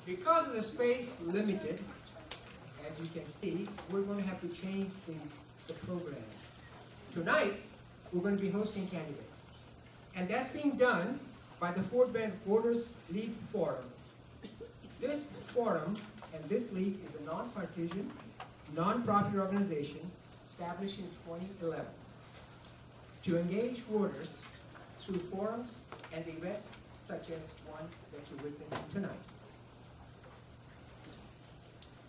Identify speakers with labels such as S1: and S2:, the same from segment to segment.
S1: Because of the space limited, as you can see, we're going to have to change the program. Tonight, we're going to be hosting candidates. And that's being done by the Fort Bend Voters League Forum. This forum and this league is a non-partisan, non-profit organization established in 2011 to engage voters through forums and events such as one that you're witnessing tonight.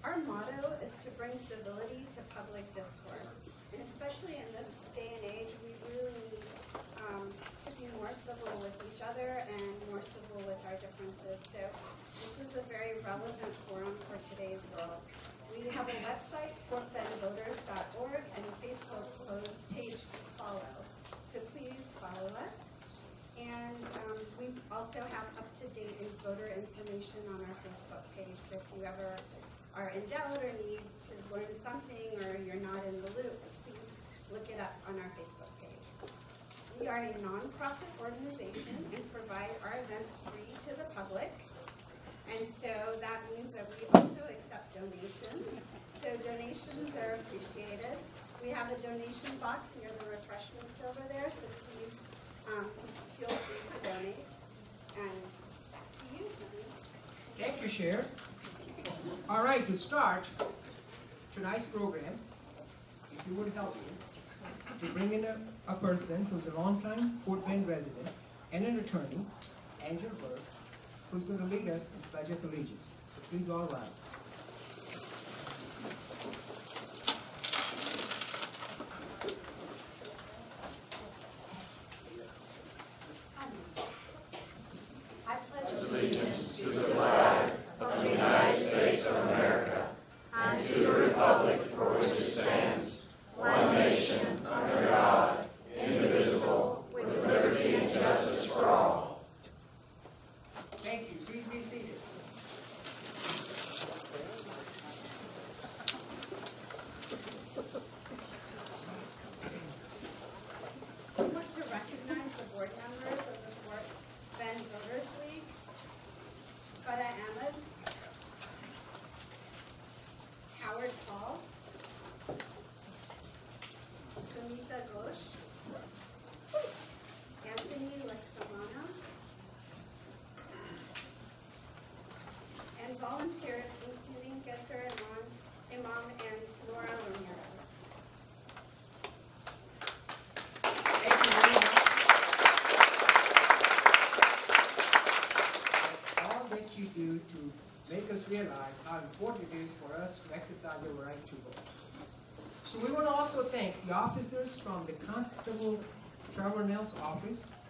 S2: Our motto is to bring civility to public discourse, and especially in this day and age, we really need to be more civil with each other and more civil with our differences. So this is a very relevant forum for today's world. We have a website, fortbendvoters.org, and a Facebook page to follow. So please follow us. And we also have up-to-date voter information on our Facebook page. So if you ever are in doubt or need to learn something or you're not in the loop, please look it up on our Facebook page. We are a nonprofit organization and provide our events free to the public. And so that means that we also accept donations. So donations are appreciated. We have a donation box near the refreshments over there, so please feel free to donate and to use them.
S1: Thank you, Cher. All right, to start tonight's program, if you would help me to bring in a person who's a longtime Fort Bend resident and an attorney, Angel Burke, who's going to lead us in the Pledge of Allegiance. So please all rise.
S2: I pledge
S3: Allegiance to the flag of the United States of America and to the republic for which it stands, one nation, under God, indivisible, with liberty and justice for all.
S1: Thank you. Please be seated.
S2: I want to recognize the board members of the Fort Bend Voters League. Fada Ahmed, Howard Paul, Sunita Ghosh, Anthony Lexamana, and volunteers including Gesser Imam and Laura Ramirez.
S1: Thank you very much. All that you do to make us realize how important it is for us to exercise our right to vote. So we want to also thank the officers from the Constable Trevor Nell's office,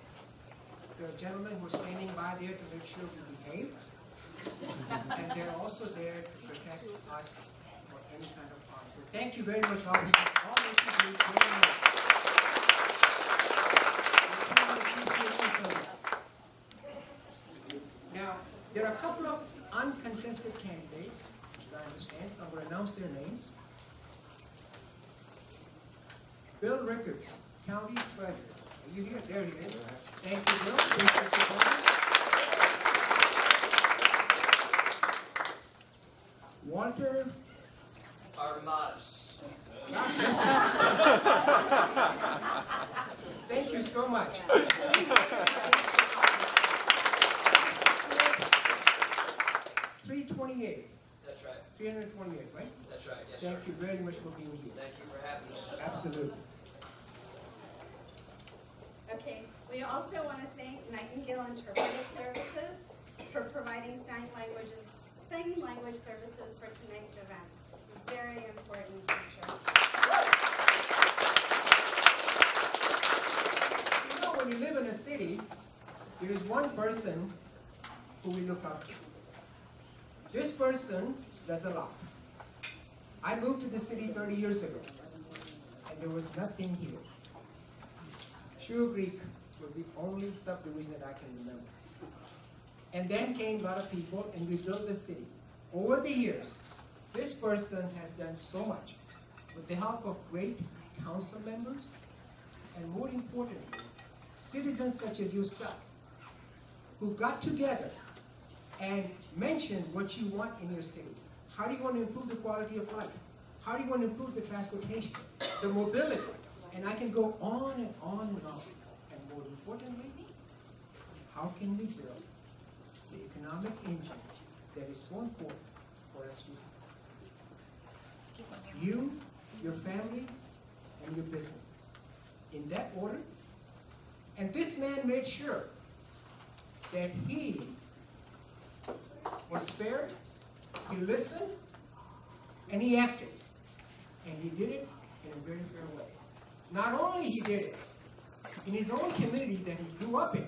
S1: the gentlemen who are standing by there to make sure we behave, and they're also there to protect us for any kind of harm. So thank you very much, officers, for all that you do. Very much. Now, there are a couple of uncontested candidates, as I understand, so I'm going to announce their names. Bill Ricketts, County Treasurer. Are you here? There he is. Thank you, Bill. Appreciate your comments. Walter
S4: Armadas.
S1: Thank you so much. 328.
S4: That's right.
S1: 328, right?
S4: That's right. Yes, sir.
S1: Thank you very much for being here.
S4: Thank you for having us.
S1: Absolutely.
S2: Okay, we also want to thank Nightingale Interpretive Services for providing sign language services for tonight's event. Very important feature.
S1: You know, when you live in a city, there is one person who we look up to. This person does a lot. I moved to the city 30 years ago, and there was nothing here. Sugar Creek was the only subdivision that I can remember. And then came a lot of people, and we built the city. Over the years, this person has done so much with the help of great council members, and more importantly, citizens such as yourself, who got together and mention what you want in your city. How do you want to improve the quality of life? How do you want to improve the transportation, the mobility? And I can go on and on and on. And more importantly, how can we build the economic engine that is so important for us to have? You, your family, and your businesses. In that order. And this man made sure that he was fair, he listened, and he acted. And he did it in a very fair way. Not only he did it in his own community that he grew up in,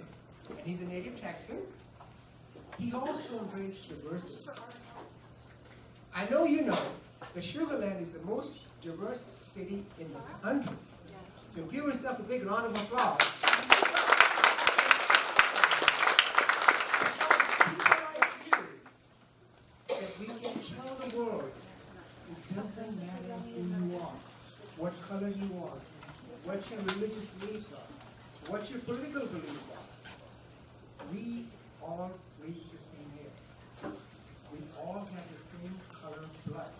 S1: and he's a native Texan, he also embraced diversity. I know you know that Sugar Land is the most diverse city in the country. So give yourself a big round of applause. People like you, that we can tell the world it doesn't matter who you are, what color you are, what your religious beliefs are, what your political beliefs are. We all breathe the same air. We all have the same color of blood.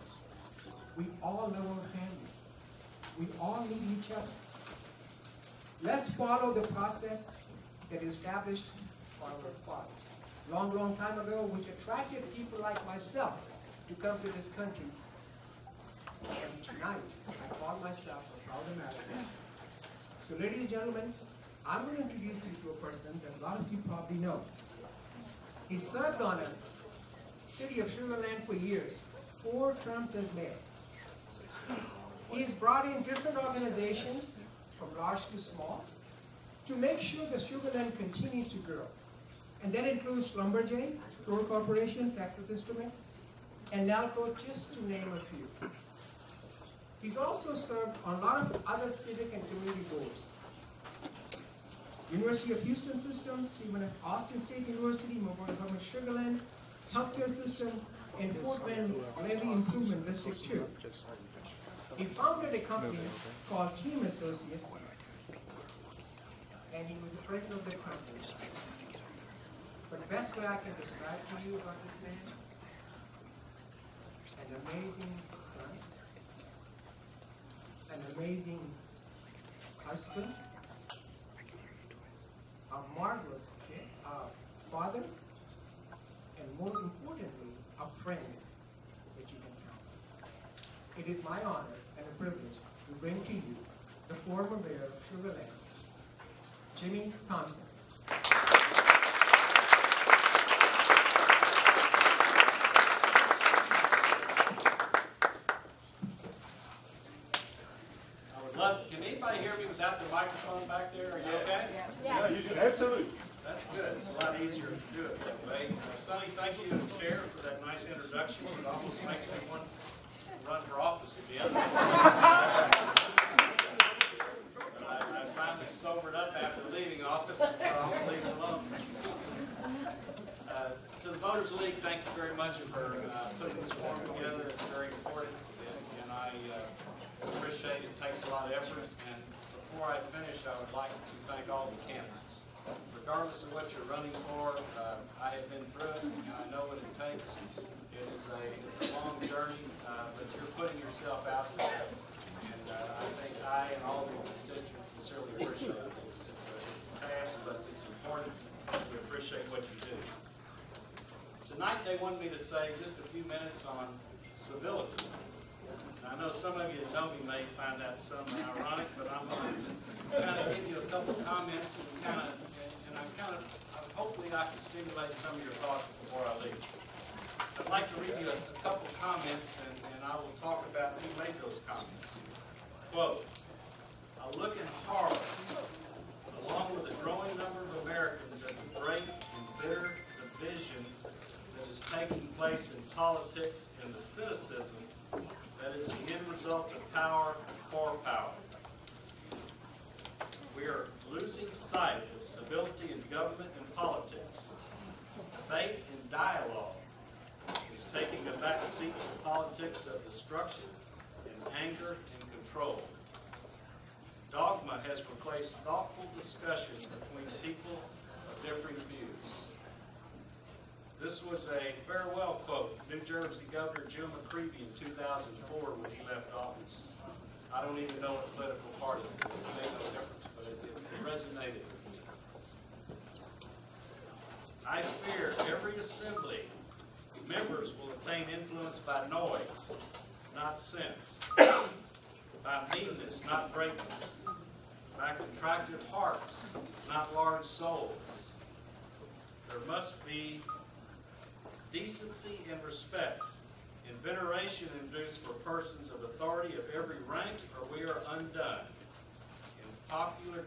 S1: We all love our families. We all need each other. Let's follow the process that is established by our fathers long, long time ago, which attracted people like myself to come to this country. And tonight, I call myself a proud American. So ladies and gentlemen, I'm going to introduce you to a person that a lot of you probably know. He served on a city of Sugar Land for years, 4 terms as mayor. He's brought in different organizations, from large to small, to make sure the Sugar Land continues to grow. And that includes Schlumberger, Fluor Corporation, Texas Instrument, and NALCO, just to name a few. He's also served on a lot of other civic and community boards. University of Houston Systems, Stephen F. Austin State University, Memorial Hermann Sugar Land, Healthcare System, and Fort Bend Levee Improvement District 2. He founded a company called Team Associates, and he was the president of that company. But the best way I can describe to you about this man, an amazing son, an amazing husband, a marvelous kid, father, and more importantly, a friend that you can count on. It is my honor and a privilege to bring to you the former mayor of Sugar Land, Jimmy Thompson.
S4: Can anybody hear me without the microphone back there? Are you okay?
S5: Yeah, you do. Absolutely.
S4: That's good. It's a lot easier to do it that way. Sonny, thank you, Chair, for that nice introduction. It almost makes me want to run for office again. I finally sobered up after leaving office, and so I'm going to leave it alone. To the Voters League, thank you very much for putting this forum together. It's very important, and I appreciate it. It takes a lot of effort. And before I finish, I would like to thank all the candidates. Regardless of what you're running for, I have been through it, and I know what it takes. It's a long journey, but you're putting yourself out there, and I think I and all of your constituents sincerely appreciate it. It's a task, but it's important. We appreciate what you do. Tonight they wanted me to say just a few minutes on civility. I know some of you that know me may find that something ironic, but I'm going to kind of give you a couple comments and hopefully I can stimulate some of your thoughts before I leave. I'd like to read you a couple comments, and I will talk about who made those comments. Quote, "I look in horror, along with a growing number of Americans, at the great and bitter division that is taking place in politics and the cynicism that is the end result of power for power. We are losing sight of civility in government and politics. Debate and dialogue is taking a back seat to the politics of destruction and anger and control. Dogma has replaced thoughtful discussion between people of differing views. This was a farewell quote, New Jersey Governor Jim McCreevy in 2004 when he left office. I don't even know what political party it is. It made no difference, but it resonated with me. I fear every assembly members will attain influence by noise, not sense, by meanness, not greatness, by contracted hearts, not large souls. There must be decency and respect, and veneration induced for persons of authority of every rank, or we are undone. In popular